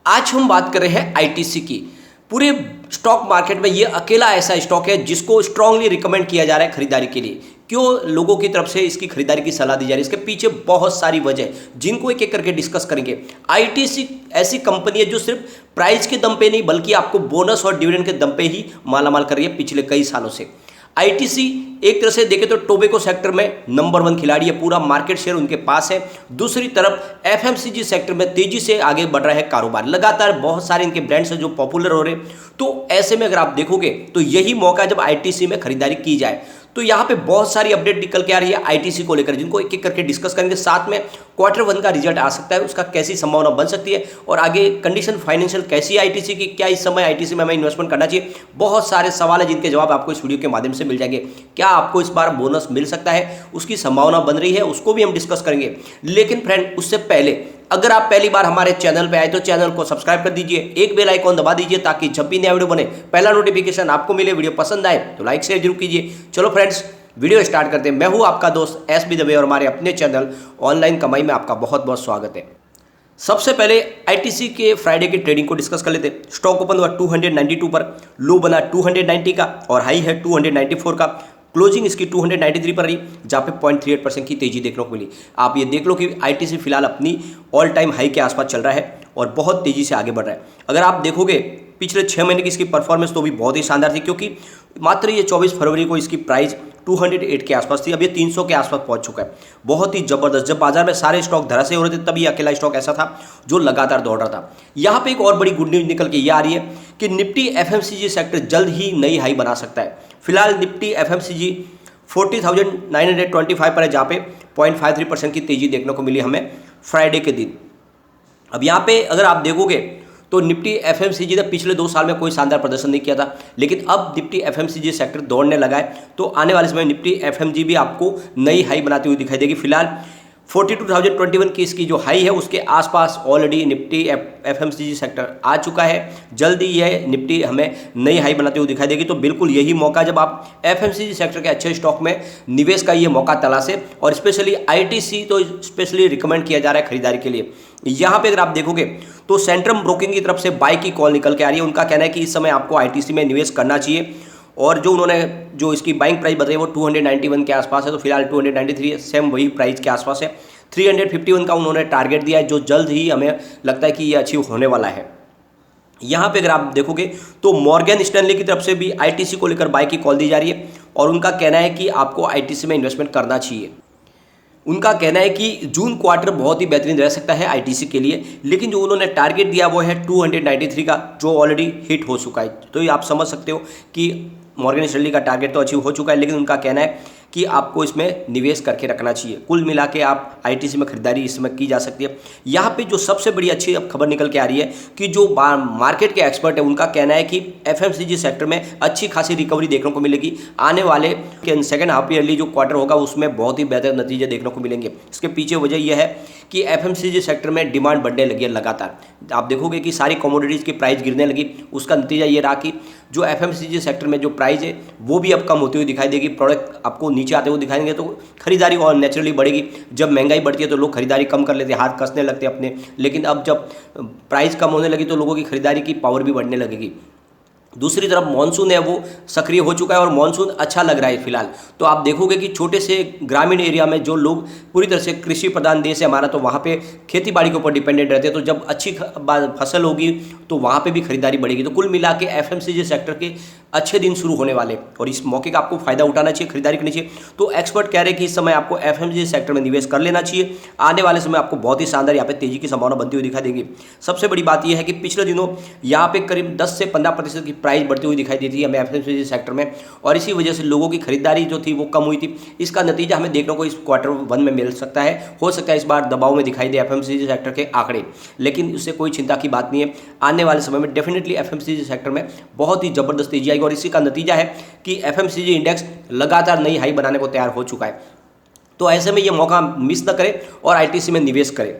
आज हम बात कर रहे हैं आईटीसी की। पूरे स्टॉक मार्केट में ये अकेला ऐसा स्टॉक है जिसको स्ट्रांगली रिकमेंड किया जा रहा है खरीदारी के लिए। क्यों लोगों की तरफ से इसकी खरीदारी की सलाह दी जा रही है, इसके पीछे बहुत सारी वजह जिनको एक एक करके डिस्कस करेंगे। आईटीसी ऐसी कंपनी है जो सिर्फ प्राइस के दम पे नहीं बल्कि आपको बोनस और डिविडेंड के दम पे ही मालामाल कर रही है पिछले कई सालों से। आईटीसी एक तरह से देखें तो टोबैको सेक्टर में नंबर 1 खिलाड़ी है, पूरा मार्केट शेयर उनके पास है। दूसरी तरफ एफएमसीजी सेक्टर में तेजी से आगे बढ़ रहा है कारोबार, लगातार बहुत सारे इनके ब्रांड्स हैं जो पॉपुलर हो रहे हैं। तो ऐसे में अगर आप देखोगे तो यही मौका है जब आईटीसी में खरीदारी की जाए। तो यहाँ पे बहुत सारी अपडेट निकल के आ रही है आईटीसी को लेकर, जिनको एक एक करके डिस्कस करेंगे। साथ में Q1 का रिजल्ट आ सकता है, उसका कैसी संभावना बन सकती है और आगे कंडीशन फाइनेंशियल कैसी है आईटीसी की, क्या इस समय आईटीसी में हमें इन्वेस्टमेंट करना चाहिए। बहुत सारे सवाल है जिनके जवाब आपको इस वीडियो के माध्यम से मिल जाएंगे। क्या आपको इस बार बोनस मिल सकता है, उसकी संभावना बन रही है, उसको भी हम डिस्कस करेंगे। लेकिन फ्रेंड उससे पहले अगर आप पहली बार हमारे चैनल पे आए तो चैनल को सब्सक्राइब कर दीजिए, एक बेल आइकॉन दबा दीजिए ताकि जब भी नया वीडियो बने पहला नोटिफिकेशन आपको मिले। वीडियो पसंद आए तो लाइक शेयर जरूर कीजिए। चलो फ्रेंड्स वीडियो स्टार्ट करते हैं। मैं हूं आपका दोस्त एस बी दवे और हमारे अपने चैनल ऑनलाइन कमाई में आपका बहुत बहुत स्वागत है। सबसे पहले आईटीसी के फ्राइडे की ट्रेडिंग को डिस्कस कर लेते हैं। स्टॉक ओपन हुआ 292 पर, लो बना 290 का और हाई है 294 का। क्लोजिंग इसकी 293 पर रही, जहाँ पे 0.38% की तेजी देखने को मिली। आप ये देख लो कि आईटीसी फिलहाल अपनी ऑल टाइम हाई के आसपास चल रहा है और बहुत तेजी से आगे बढ़ रहा है। अगर आप देखोगे पिछले 6 महीने की इसकी परफॉर्मेंस तो भी बहुत ही शानदार थी, क्योंकि मात्र ये 24 फरवरी को इसकी प्राइस 208 के आसपास थी, अब ये 300 के आसपास पहुंच चुका है। बहुत ही जबरदस्त। जब बाजार में सारे स्टॉक धराशायी हो रहे थे तब ये अकेला स्टॉक ऐसा था जो लगातार दौड़ रहा था। यहाँ पे एक और बड़ी गुड न्यूज निकल के ये आ रही है कि निफ्टी एफएमसीजी सेक्टर जल्द ही नई हाई बना सकता है। फिलहाल निफ्टी एफएमसीजी 40,925 पर है, जहाँ पे 0.53% की तेजी देखने को मिली हमें फ्राइडे के दिन। अब यहाँ पे अगर आप देखोगे तो निफ्टी एफएमसीजी ने पिछले 2 साल में कोई शानदार प्रदर्शन नहीं किया था, लेकिन अब निफ्टी एफएमसीजी सेक्टर दौड़ने लगा है। तो आने वाले समय निफ्टी एफएमजी भी आपको नई हाई बनाती हुई दिखाई देगी। फिलहाल 42,021 की इसकी जो हाई है उसके आसपास ऑलरेडी निफ्टी एफएमसीजी सेक्टर आ चुका है। जल्दी यह निफ्टी हमें नई हाई बनाते हुए दिखाई देगी। तो बिल्कुल यही मौका जब आप एफएमसीजी सेक्टर के अच्छे स्टॉक में निवेश का ये मौका तलाशे, और स्पेशली आईटीसी तो स्पेशली रिकमेंड किया जा रहा है खरीदारी के लिए। यहाँ पे अगर आप देखोगे तो सेंट्रम ब्रोकिंग की तरफ से बाय की कॉल निकल के आ रही है। उनका कहना है कि इस समय आपको आईटीसी में निवेश करना चाहिए, और जो उन्होंने जो इसकी बाइंग प्राइस बताई वो 291 के आसपास है। तो फिलहाल 293 सेम वही प्राइस के आसपास है। 351 का उन्होंने टारगेट दिया है, जो जल्द ही हमें लगता है कि ये अचीव होने वाला है। यहाँ पे अगर आप देखोगे तो मॉर्गन स्टैनली की तरफ से भी आईटीसी को लेकर बाय की कॉल दी जा रही है, और उनका कहना है कि आपको आईटीसी में इन्वेस्टमेंट करना चाहिए। उनका कहना है कि जून क्वार्टर बहुत ही बेहतरीन रह सकता है आईटीसी के लिए, लेकिन जो उन्होंने टारगेट दिया वो है 293 का, जो ऑलरेडी हिट हो चुका है। तो ये आप समझ सकते हो कि मॉर्गन स्टैनली का टारगेट तो अचीव हो चुका है, लेकिन उनका कहना है कि आपको इसमें निवेश करके रखना चाहिए। कुल मिला के आप आईटीसी में खरीदारी इसमें की जा सकती है। यहाँ पे जो सबसे बड़ी अच्छी अब खबर निकल के आ रही है कि जो मार्केट के एक्सपर्ट है उनका कहना है कि एफएमसीजी सेक्टर में अच्छी खासी रिकवरी देखने को मिलेगी। आने वाले सेकेंड हाफ ईयरली जो क्वार्टर होगा उसमें बहुत ही बेहतर नतीजे देखने को मिलेंगे। इसके पीछे वजह यह है कि एफएमसीजी सेक्टर में डिमांड बढ़ने लगी है लगातार। आप देखोगे कि सारी कमोडिटीज़ की प्राइस गिरने लगी, उसका नतीजा ये रहा कि जो एफएमसीजी सेक्टर में जो प्राइस है वो भी अब कम होती हुई दिखाई देगी। प्रोडक्ट आपको नीचे आते हुए दिखाएंगे तो खरीदारी और नेचुरली बढ़ेगी। जब महंगाई बढ़ती है तो लोग खरीदारी कम कर लेते हैं, हाथ कसने लगते हैं अपने, लेकिन अब जब प्राइस कम होने लगी तो लोगों की खरीदारी की पावर भी बढ़ने लगेगी। दूसरी तरफ मानसून है वो सक्रिय हो चुका है और मानसून अच्छा लग रहा है फिलहाल। तो आप देखोगे कि छोटे से ग्रामीण एरिया में जो लोग पूरी तरह से कृषि प्रधान देश है हमारा, तो वहाँ पे खेती बाड़ी के ऊपर डिपेंडेंट रहते हैं। तो जब अच्छी फसल होगी तो वहाँ पे भी खरीदारी बढ़ेगी। तो कुल मिला के एफएमसीजी सेक्टर के अच्छे दिन शुरू होने वाले, और इस मौके का आपको फायदा उठाना चाहिए, खरीदारी करनी चाहिए। तो एक्सपर्ट कह रहे हैं कि इस समय आपको एफएमसीजी सेक्टर में निवेश कर लेना चाहिए। आने वाले समय आपको बहुत ही शानदार यहाँ पे तेजी की संभावना बनती हुई दिखाई देगी। सबसे बड़ी बात यह है कि पिछले दिनों यहाँ पे करीब 10 से 15% की प्राइस बढ़ती हुई दिखाई देती है हमें एफएमसीजी सेक्टर में, और इसी वजह से लोगों की खरीदारी जो थी वो कम हुई थी। इसका नतीजा हमें देखने को इस Q1 में मिल सकता है। हो सकता है इस बार दबाव में दिखाई दे एफएमसीजी सेक्टर के आंकड़े, लेकिन उससे कोई चिंता की बात नहीं है। आने वाले समय में डेफिनेटली एफएमसीजी सेक्टर में बहुत ही जबरदस्त तेजी आएगी, और इसी का नतीजा है कि एफएमसीजी इंडेक्स लगातार नई हाई बनाने को तैयार हो चुका है। तो ऐसे में ये मौका मिस न करें और आईटीसी में निवेश करें।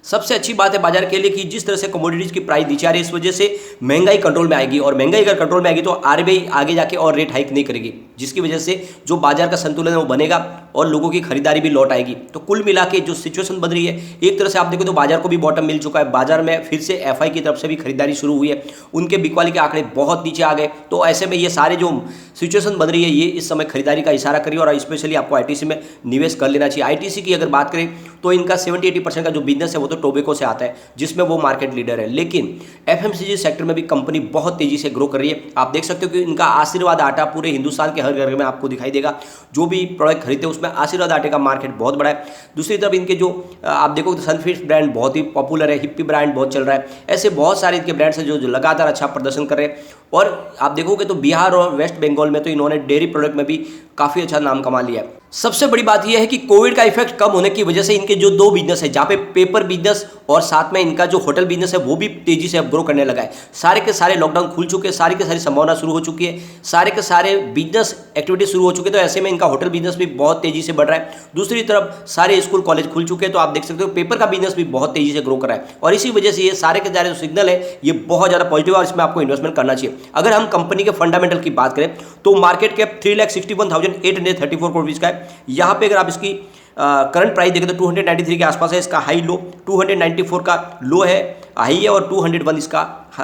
सबसे अच्छी बात है बाजार के लिए कि जिस तरह से कमोडिटीज की प्राइस नीचे आ रही है, इस वजह से महंगाई कंट्रोल में आएगी, और महंगाई अगर कंट्रोल में आएगी तो आरबीआई आगे जाके और रेट हाइक नहीं करेगी, जिसकी वजह से जो बाजार का संतुलन है वो बनेगा और लोगों की खरीदारी भी लौट आएगी। तो कुल मिला के जो सिचुएशन बन रही है, एक तरह से आप देखो तो बाजार को भी बॉटम मिल चुका है, बाजार में फिर से एफआई की तरफ से भी खरीदारी शुरू हुई है, उनके बिकवाली के आंकड़े बहुत नीचे आ गए। तो ऐसे में ये सारे जो सिचुएशन बन रही है ये इस समय खरीदारी का इशारा करिए, और स्पेशली आपको आईटीसी में निवेश कर लेना चाहिए। आईटीसी की अगर बात करें तो इनका 70-80% का जो बिजनेस है वो तो टोबैको से आता है, जिसमें वो मार्केट लीडर है, लेकिन एफएमसीजी सेक्टर में भी कंपनी बहुत तेजी से ग्रो कर रही है। आप देख सकते हो कि इनका आशीर्वाद आटा पूरे हिंदुस्तान के हर घर में आपको दिखाई देगा, जो भी प्रोडक्ट खरीदते हैं उसमें आशीर्वाद आटे का मार्केट बहुत बड़ा है। दूसरी तरफ इनके जो आप देखो तो सनफिस्ट ब्रांड बहुत ही पॉपुलर है, हिप्पी ब्रांड बहुत चल रहा है, ऐसे बहुत सारे इनके ब्रांड्स हैं जो लगातार अच्छा प्रदर्शन कर रहे हैं। और आप देखोगे तो बिहार और वेस्ट बंगाल में तो इन्होंने डेयरी प्रोडक्ट में भी काफ़ी अच्छा नाम कमा लिया है। सबसे बड़ी बात यह है कि कोविड का इफेक्ट कम होने की वजह से इनके जो दो बिजनेस है, जहाँ पे पेपर बिजनेस और साथ में इनका जो होटल बिजनेस है वो भी तेजी से अब ग्रो करने लगा है। सारे के सारे लॉकडाउन खुल चुके हैं, सारी के सारी संभावना शुरू हो चुकी है, सारे के सारे बिजनेस एक्टिविटी शुरू हो चुके हैं, तो ऐसे में इनका होटल बिजनेस भी बहुत तेजी से बढ़ रहा है। दूसरी तरफ सारे स्कूल कॉलेज खुल चुके हैं, तो आप देख सकते हो पेपर का बिजनेस भी बहुत तेजी से ग्रो कर रहा है, और इसी वजह से ये सारे के सारे जो सिग्नल है ये बहुत ज़्यादा पॉजिटिव है और इसमें आपको इन्वेस्टमेंट करना चाहिए। अगर हम कंपनी के फंडामेंटल की बात करें तो मार्केट कैप 3,61,834 करोड़ रुपीज़ का है। यहाँ पे अगर आप इसकी करंट प्राइस देखें तो 293 के आसपास है, इसका हाई लो 294 का लो है, हाई है, और 201 इसका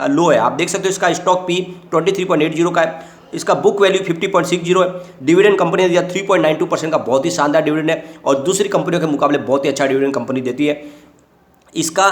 लो है। आप देख सकते हो इसका स्टॉक पी 23.80 का है, इसका बुक वैल्यू 50.60 है। डिविडेंड कंपनी ने दिया 3.92% का बहुत ही शानदार डिविडेंड है, और दूसरी कंपनियों के मुकाबले बहुत ही अच्छा डिविडेंड कंपनी देती है। इसका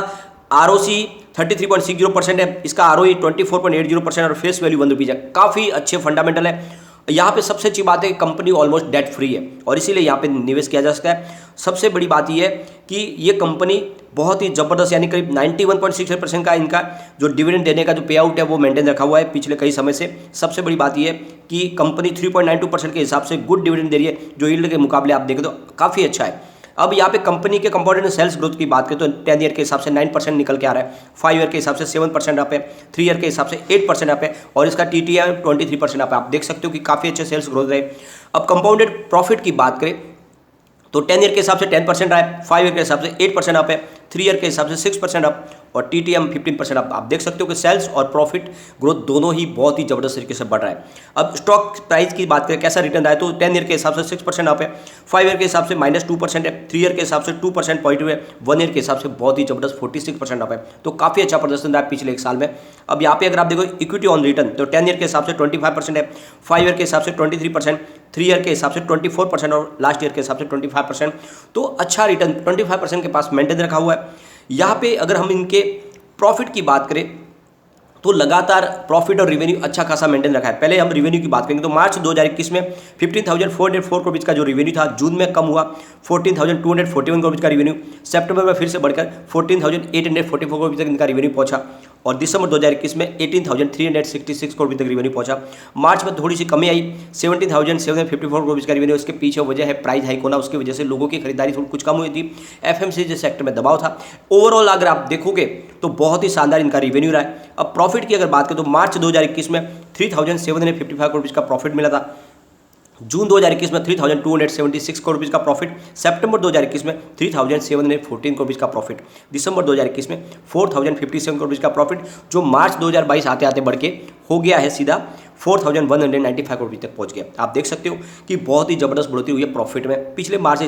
ROC 33.60% है, इसका ROE 24.80% और फेस वैल्यू 1 रुपीज़ है। काफ़ी अच्छे फंडामेंटल है। यहाँ पे सबसे अच्छी बात है कि कंपनी ऑलमोस्ट डेट फ्री है, और इसीलिए यहाँ पे निवेश किया जा सकता है। सबसे बड़ी बात यह है कि ये कंपनी बहुत ही ज़बरदस्त, यानी करीब 91.6% का इनका जो डिविडेंड देने का जो पे आउट है वो मेंटेन रखा हुआ है पिछले कई समय से। सबसे बड़ी बात यह है कि कंपनी 3.92% के हिसाब से गुड डिविडेंड दे रही है, जो यील्ड के मुकाबले आप देखें तो काफ़ी अच्छा है। अब यहाँ पे कंपनी के कंपाउंडेड सेल्स ग्रोथ की बात करें तो 10 ईयर के हिसाब से 9% निकल के आ रहा है, 5 ईयर के हिसाब से 7% अप है, 3 ईयर के हिसाब से 8% अप है, और इसका TTM 23% अप है। आप देख सकते हो कि काफ़ी अच्छे सेल्स ग्रोथ रहे। अब कंपाउंडेड प्रॉफिट की बात करें तो 10 ईयर के हिसाब से 10% आया, 5 ईयर के हिसाब से 8% अप है, 3 ईयर के हिसाब से 6% अप, और TTM 15% अप। आप देख सकते हो कि सेल्स और प्रॉफिट ग्रोथ दोनों ही बहुत ही जबरदस्त तरीके से बढ़ रहा है। अब स्टॉक प्राइस की बात करें कैसा रिटर्न आया तो 10 ईयर के हिसाब से 6% अप है, 5 ईयर के हिसाब से -2% है, 3 ईयर के हिसाब से 2% पॉजिटिव है, 1 ईयर के हिसाब से बहुत ही जबरदस्त 46% अप है। तो काफ़ी अच्छा प्रदर्शन रहा है पिछले एक साल में। अब यहाँ पे अगर आप देखो इक्विटी ऑन रिटर्न तो 10 ईयर के हिसाब से 25% है, 5 ईयर के हिसाब से 23%, 3 ईयर के हिसाब से 24% और लास्ट ईयर के हिसाब से 25%। तो अच्छा रिटर्न 25% के पास मेंटेन रखा हुआ है। यहाँ पे अगर हम इनके प्रॉफिट की बात करें तो लगातार प्रॉफिट और रेवेन्यू अच्छा खासा मेंटेन रखा है। पहले हम रेवेन्यू की बात करेंगे तो मार्च 2021 में 15,404 करोड़ का जो रेवेन्यू था, जून में कम हुआ 14,241 करोड़ का रेवेन्यू, सितंबर में फिर से बढ़कर 14,844 करोड़ तक इनका रेवेन्यू पहुंचा, और दिसंबर 2021 में 18,366 करोड़ तक रेवेन्यू पहुंचा। मार्च में थोड़ी सी कमी आई 17,754 करोड़ का रेवेन्यू। इसके पीछे वजह है प्राइस हाइक होना, उसकी वजह से लोगों की खरीदारी थोड़ी कुछ कम हुई थी, FMCG सेक्टर में दबाव था। ओवरऑल अगर आप देखोगे तो बहुत ही शानदार इनका रेवेन्यू रहा है। अब प्रॉफिट की अगर बात करें तो मार्च 2021 में 3,755 करोड़ का प्रॉफिट मिला था, जून 2021 में 3,276 करोड़ रुपीज़ का प्रॉफिट, सितंबर 2021 में 3,714 करोड़ रुपीज़ का प्रॉफिट, दिसंबर 2021 में 4,057 करोड़ रुपीज़ का प्रॉफिट, जो मार्च 2022 आते आते बढ़ के हो गया है सीधा 4,195 करोड़ रुपये तक पहुंच गया। आप देख सकते हो कि बहुत ही जबरदस्त बढ़ोतरी हुई है प्रॉफिट में। पिछले मार्च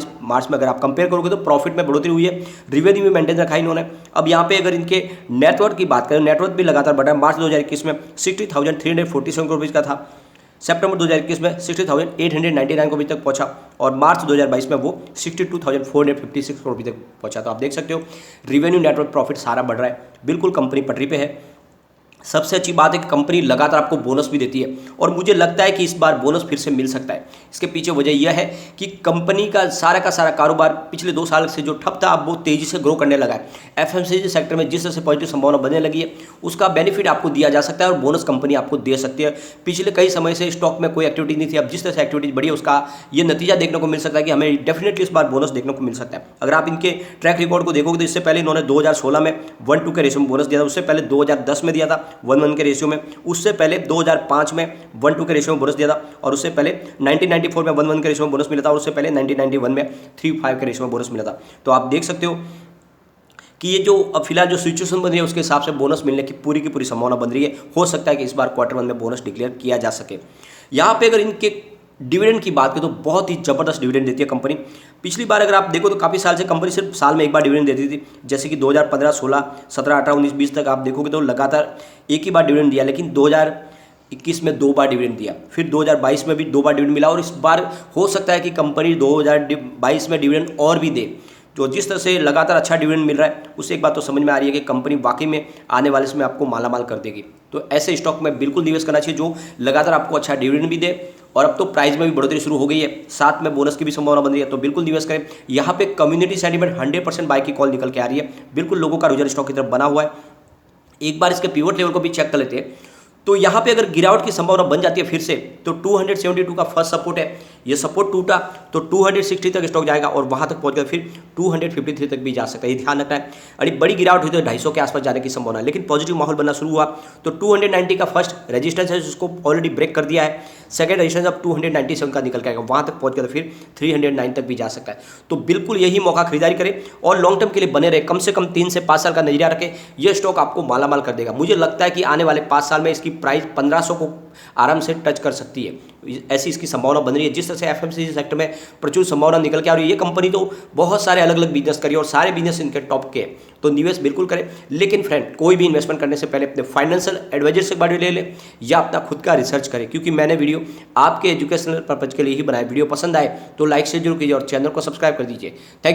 में अगर आप कंपेयर करोगे तो प्रॉफिट में बढ़ोतरी हुई है, रेवेन्यू में मेंटेन रखा है इन्होंने। अब यहाँ पे अगर इनके नेटवर्क की बात करें, नेटवर्क भी लगातार बढ़ा है। मार्च 2021 में 60,347 करोड़ रुपये का था, सितंबर 2021 में 60,899 करोड़ तक पहुंचा, और मार्च 2022 में वो 62,456 करोड़ तक पहुंचा। तो आप देख सकते हो रेवेन्यू, नेटवर्क, प्रॉफिट सारा बढ़ रहा है, बिल्कुल कंपनी पटरी पे है। सबसे अच्छी बात है कि कंपनी लगातार आपको बोनस भी देती है, और मुझे लगता है कि इस बार बोनस फिर से मिल सकता है। इसके पीछे वजह यह है कि कंपनी का सारा कारोबार पिछले 2 साल से जो ठप था अब वो तेजी से ग्रो करने लगा है। FMCG सेक्टर में जिस तरह से पॉजिटिव संभावना बनने लगी है उसका बेनिफिट आपको दिया जा सकता है, और बोनस कंपनी आपको दे सकती है। पिछले कई समय से स्टॉक में कोई एक्टिविटी नहीं थी, अब जिस तरह से एक्टिविटीज बढ़ी है उसका ये नतीजा देखने को मिल सकता है कि हमें डेफिनेटली इस बार बोनस देखने को मिल सकता है। अगर आप इनके ट्रैक रिकॉर्ड को देखोगे तो इससे पहले इन्होंने 2016 में 1:2 के रेशियो में बोनस दिया था, उससे पहले 2010 में दिया था 1:1 के रेशियो में, उससे पहले 2005 में 1:2 के रेशियो में बोनस दिया था, और उससे पहले 1994 में 1:1 के रेशियो में बोनस मिला था, और उससे पहले 1991 में 3:5 के रेशियो में बोनस मिला था। तो आप देख सकते हो कि ये जो अब फिलहाल जो सिचुएशन बन रही है उसके हिसाब से बोनस मिलने की पूरी संभावना बन रही है। हो सकता है कि इस बार क्वार्टर 1 में बोनस डिक्लेयर किया जा सके। यहाँ पे अगर इनके डिविडेंड की बात करें तो बहुत ही ज़बरदस्त डिविडेंड देती है कंपनी। पिछली बार अगर आप देखो तो काफ़ी साल से कंपनी सिर्फ साल में एक बार डिविडेंड देती थी, जैसे कि 2015, 16, 17, 18, 19, 20 तक आप देखोगे तो लगातार एक ही बार डिविडेंड दिया। लेकिन 2021 में 2 बार डिविडेंड दिया, फिर 2022 में भी 2 बार डिविडेंड मिला, और इस बार हो सकता है कि कंपनी 2022 में डिविडेंड और भी दे। जो जिस तरह से लगातार अच्छा डिविडेंड मिल रहा है उससे एक बात तो समझ में आ रही है कि कंपनी वाकई में आने वाले समय आपको मालामाल कर देगी। तो ऐसे स्टॉक में बिल्कुल निवेश करना चाहिए जो लगातार आपको अच्छा डिविडेंड भी दे, और अब तो प्राइस में भी बढ़ोतरी शुरू हो गई है, साथ में बोनस की भी संभावना बन रही है, तो बिल्कुल निवेश करें। यहाँ पे कम्युनिटी सेंटीमेंट 100% बाय की कॉल निकल के आ रही है, बिल्कुल लोगों का रुझान स्टॉक की तरफ बना हुआ है। एक बार इसके पिवट लेवल को भी चेक कर लेते हैं, तो यहाँ पे अगर गिरावट की संभावना बन जाती है फिर से, तो 272 का फर्स्ट सपोर्ट है, ये सपोर्ट टूटा तो 260 तक स्टॉक जाएगा और वहाँ तक पहुँच गया, फिर 253 तक भी जा सकता है, ये ध्यान रखना है। अरे बड़ी गिरावट हुई तो 250 के आसपास जाने की संभावना है, लेकिन पॉजिटिव माहौल बनना शुरू हुआ तो 290 का फर्स्ट रेजिस्टेंस है जिसको ऑलरेडी ब्रेक कर दिया है, सेकंड रेजिस्टेंस अब 297 का निकल के आएगा, वहाँ तक पहुँच गया तो फिर 309 तक भी जा सकता है। तो बिल्कुल यही मौका खरीदारी करें और लॉन्ग टर्म के लिए बने रहे, कम से कम 3 से 5 साल का नजरिया रखें, यह स्टॉक आपको मालामाल कर देगा। मुझे लगता है कि आने वाले 5 साल में इसकी प्राइस 1500 को आराम से टच कर सकती है, ऐसी इसकी संभावना बन रही है। जिस तरह से एफएमसीजी सेक्टर में प्रचुर संभावना निकल के आ रही है, ये कंपनी तो बहुत सारे अलग अलग बिजनेस करी और सारे बिजनेस इनके टॉप के हैं, तो निवेश बिल्कुल करें। लेकिन फ्रेंड, कोई भी इन्वेस्टमेंट करने से पहले अपने फाइनेंशियल एडवाइजर से बारे ले लें या अपना खुद का रिसर्च करें, क्योंकि मैंने वीडियो आपके एजुकेशनल पर्पज के लिए ही बनाया। वीडियो पसंद आए तो लाइक शेयर जरूर कीजिए और चैनल को सब्सक्राइब कर दीजिए। थैंक